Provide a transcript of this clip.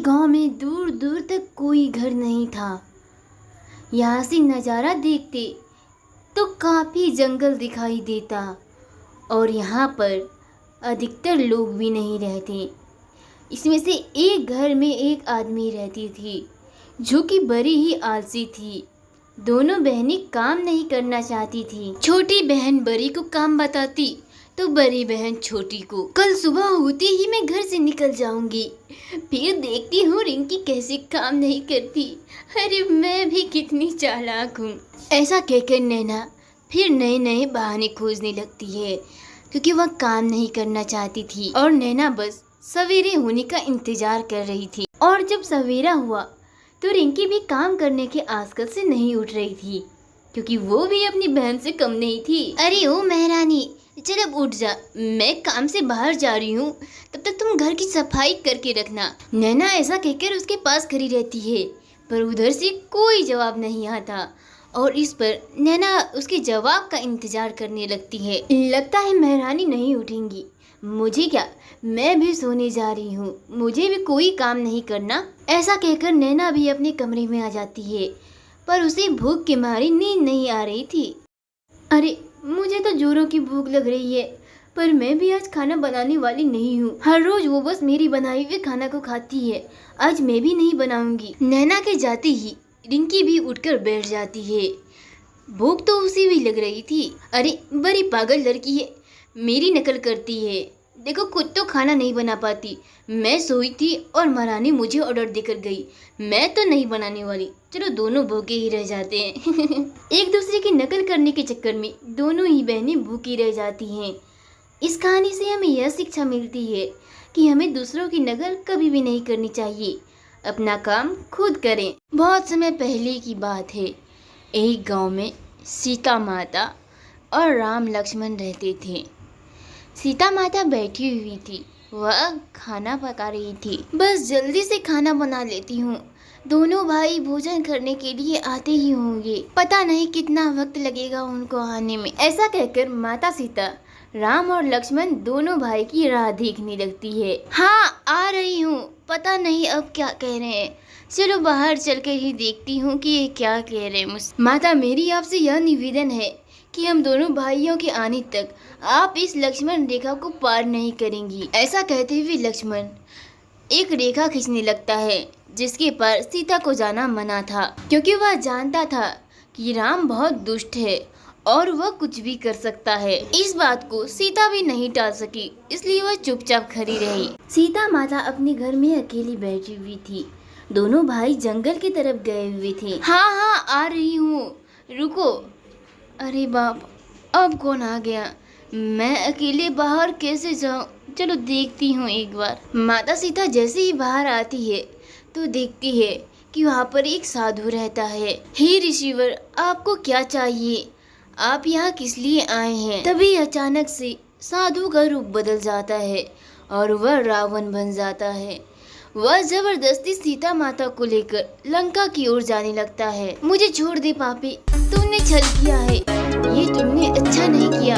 गांव में दूर दूर तक कोई घर नहीं था। यहाँ से नज़ारा देखते तो काफ़ी जंगल दिखाई देता और यहाँ पर अधिकतर लोग भी नहीं रहते। इसमें से एक घर में एक आदमी रहती थी जो कि बड़ी ही आलसी थी। दोनों बहनें काम नहीं करना चाहती थी। छोटी बहन बड़ी को काम बताती तो बड़ी बहन छोटी को, कल सुबह होते ही मैं घर से निकल जाऊंगी, फिर देखती हूँ रिंकी कैसे काम नहीं करती। अरे मैं भी कितनी चालाक हूँ। ऐसा कहकर नैना फिर नए नए बहाने खोजने लगती है क्योंकि वह काम नहीं करना चाहती थी और नैना बस सवेरे होने का इंतजार कर रही थी। और जब सवेरा हुआ तो रिंकी भी काम करने के आजकल से नहीं उठ रही थी क्योंकि वो भी अपनी बहन से कम नहीं थी। अरे ओ महारानी, चल अब उठ जा, मैं काम से बाहर जा रही हूँ, तब तक तुम घर की सफाई करके रखना। नैना ऐसा कहकर उसके पास खड़ी रहती है पर उधर से कोई जवाब नहीं आता और इस पर नैना उसके जवाब का इंतजार करने लगती है। लगता है महारानी नहीं उठेंगी, मुझे क्या, मैं भी सोने जा रही हूँ, मुझे भी कोई काम नहीं करना। ऐसा कहकर नैना भी अपने कमरे में आ जाती है पर उसे भूख के मारे नींद नहीं आ रही थी। अरे मुझे तो जोरों की भूख लग रही है पर मैं भी आज खाना बनाने वाली नहीं हूँ। हर रोज वो बस मेरी बनाई हुए खाना को खाती है, आज मैं भी नहीं बनाऊंगी। नैना के जाते ही रिंकी भी उठकर बैठ जाती है। भूख तो उसे भी लग रही थी। अरे बड़ी पागल लड़की है, मेरी नकल करती है, देखो खुद तो खाना नहीं बना पाती। मैं सोई थी और महारानी मुझे ऑर्डर देकर गई, मैं तो नहीं बनाने वाली। चलो दोनों भूखे ही रह जाते हैं। एक दूसरे की नकल करने के चक्कर में दोनों ही बहनें भूखी रह जाती हैं। इस कहानी से हमें यह शिक्षा मिलती है कि हमें दूसरों की नकल कभी भी नहीं करनी चाहिए, अपना काम खुद करें। बहुत समय पहले की बात है, एक गांव में सीता माता और राम लक्ष्मण रहते थे। सीता माता बैठी हुई थी, वह खाना पका रही थी। बस जल्दी से खाना बना लेती हूँ, दोनों भाई भोजन करने के लिए आते ही होंगे, पता नहीं कितना वक्त लगेगा उनको आने में। ऐसा कहकर माता सीता राम और लक्ष्मण दोनों भाई की राह देखने लगती है। हाँ आ रही हूँ, पता नहीं अब क्या कह रहे हैं, चलो बाहर चलकर ही देखती हूँ कि ये क्या कह रहे हैं मुझसे। माता मेरी आपसे यह निवेदन है कि हम दोनों भाइयों के आने तक आप इस लक्ष्मण रेखा को पार नहीं करेंगी। ऐसा कहते हुए लक्ष्मण एक रेखा खींचने लगता है जिसके पार सीता को जाना मना था क्योंकि वह जानता था कि राम बहुत दुष्ट है और वह कुछ भी कर सकता है। इस बात को सीता भी नहीं टाल सकी, इसलिए वह चुपचाप खड़ी रही। सीता माता अपने घर में अकेली बैठी हुई थी, दोनों भाई जंगल की तरफ गए हुए थे। हाँ आ रही हूँ, रुको। अरे बाप, अब कौन आ गया, मैं अकेले बाहर कैसे जाऊँ, चलो देखती हूँ एक बार। माता सीता जैसे ही बाहर आती है तो देखती है कि वहाँ पर एक साधु रहता है। हे ऋषिवर, आपको क्या चाहिए, आप यहाँ किस लिए आए हैं? तभी अचानक से साधु का रूप बदल जाता है और वह रावण बन जाता है। वह जबरदस्ती सीता माता को लेकर लंका की ओर जाने लगता है। मुझे छोड़ दे पापी, तुमने छल किया है, ये तुमने अच्छा नहीं किया।